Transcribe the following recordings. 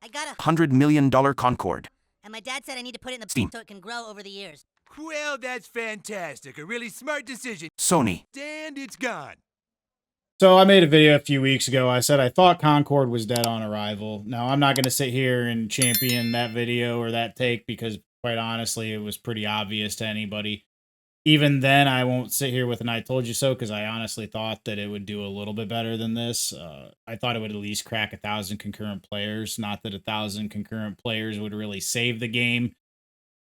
I got $100 million Concord. and my dad said I need to put it in the Steam. so it can grow over the years. Well, that's fantastic. A really smart decision. Sony. And it's gone. So I made a video a few weeks ago. I said I thought Concord was dead on arrival. Now, I'm not going to sit here and champion that video or that take because, quite honestly, it was pretty obvious to anybody. Even then, I won't sit here with an I told you so because I honestly thought that it would do a little bit better than this. I thought it would at least crack 1,000 concurrent players. Not that 1,000 concurrent players would really save the game.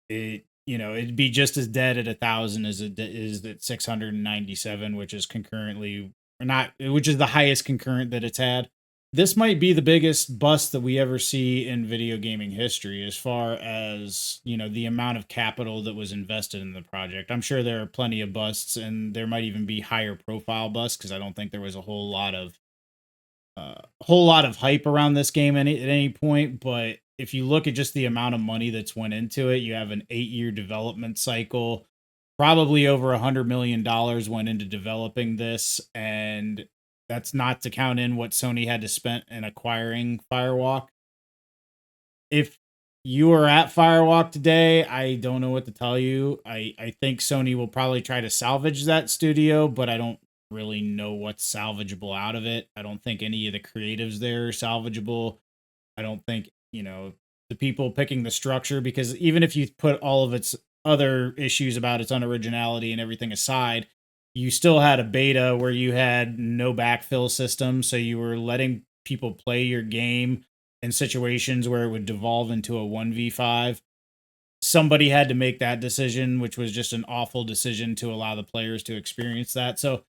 It'd be just as dead at 1,000 as it is at 697, which is concurrently or not, which is the highest concurrent that it's had. This might be the biggest bust that we ever see in video gaming history as far as, the amount of capital that was invested in the project. I'm sure there are plenty of busts and there might even be higher profile busts because I don't think there was a whole lot of hype around this game at any point. But if you look at just the amount of money that's went into it, you have an 8-year development cycle. Probably over $100 million went into developing this, and that's not to count in what Sony had to spend in acquiring Firewalk. If you are at Firewalk today, I don't know what to tell you. I think Sony will probably try to salvage that studio, but I don't really know what's salvageable out of it. I don't think any of the creatives there are salvageable. I don't think, the people picking the structure, because even if you put all of its other issues about its unoriginality and everything aside, you still had a beta where you had no backfill system, so you were letting people play your game in situations where it would devolve into a 1v5. Somebody had to make that decision, which was just an awful decision to allow the players to experience that. So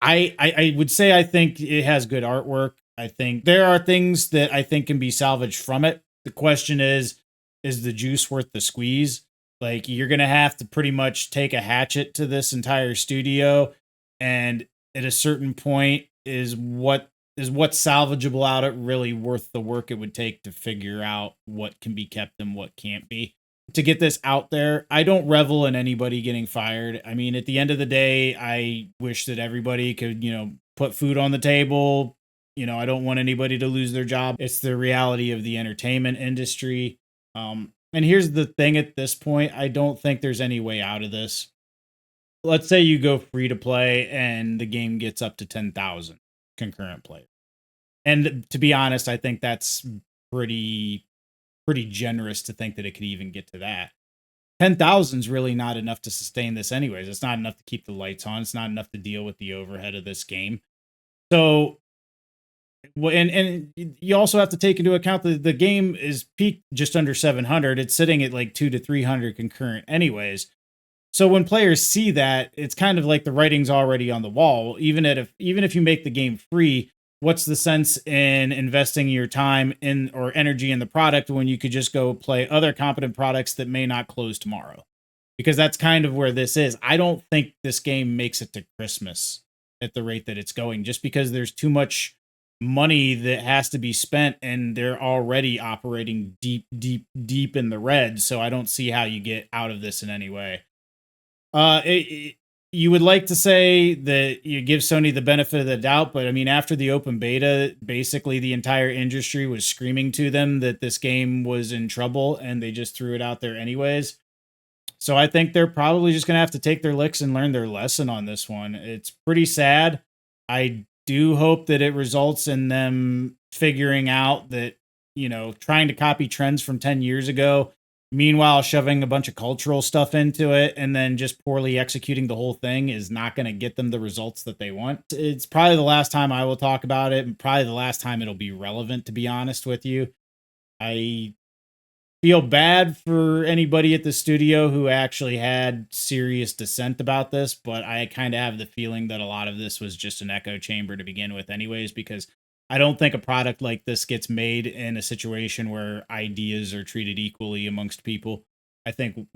I would say I think it has good artwork. I think there are things that I think can be salvaged from it. The question is the juice worth the squeeze? Like, you're going to have to pretty much take a hatchet to this entire studio. And at a certain point, is what's salvageable out of it really worth the work it would take to figure out what can be kept and what can't be? To get this out there, I don't revel in anybody getting fired. I mean, at the end of the day, I wish that everybody could, put food on the table. I don't want anybody to lose their job. It's the reality of the entertainment industry. And here's the thing at this point, I don't think there's any way out of this. Let's say you go free to play and the game gets up to 10,000 concurrent players. And to be honest, I think that's pretty generous to think that it could even get to that. 10,000 is really not enough to sustain this anyways. It's not enough to keep the lights on. It's not enough to deal with the overhead of this game. So, and you also have to take into account that the game is peaked just under 700. It's sitting at like 200 to 300 concurrent anyways. So when players see that, it's kind of like the writing's already on the wall. Even if you make the game free, what's the sense in investing your time in or energy in the product when you could just go play other competent products that may not close tomorrow? Because that's kind of where this is. I don't think this game makes it to Christmas at the rate that it's going, just because there's too much money that has to be spent and they're already operating deep in the red. So I don't see how you get out of this in any way. You would like to say that you give Sony the benefit of the doubt, but I mean, after the open beta, basically the entire industry was screaming to them that this game was in trouble and they just threw it out there anyways. So I think they're probably just going to have to take their licks and learn their lesson on this one. It's pretty sad. I do hope that it results in them figuring out that, trying to copy trends from 10 years ago, meanwhile shoving a bunch of cultural stuff into it and then just poorly executing the whole thing is not going to get them the results that they want. It's probably the last time I will talk about it, and probably the last time it'll be relevant, to be honest with you. I feel bad for anybody at the studio who actually had serious dissent about this, but I kind of have the feeling that a lot of this was just an echo chamber to begin with anyways, because I don't think a product like this gets made in a situation where ideas are treated equally amongst people. I think,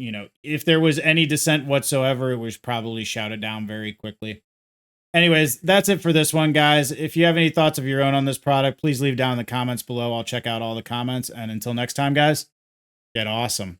if there was any dissent whatsoever, it was probably shouted down very quickly. Anyways, that's it for this one, guys. If you have any thoughts of your own on this product, please leave down in the comments below. I'll check out all the comments. And until next time, guys, get awesome.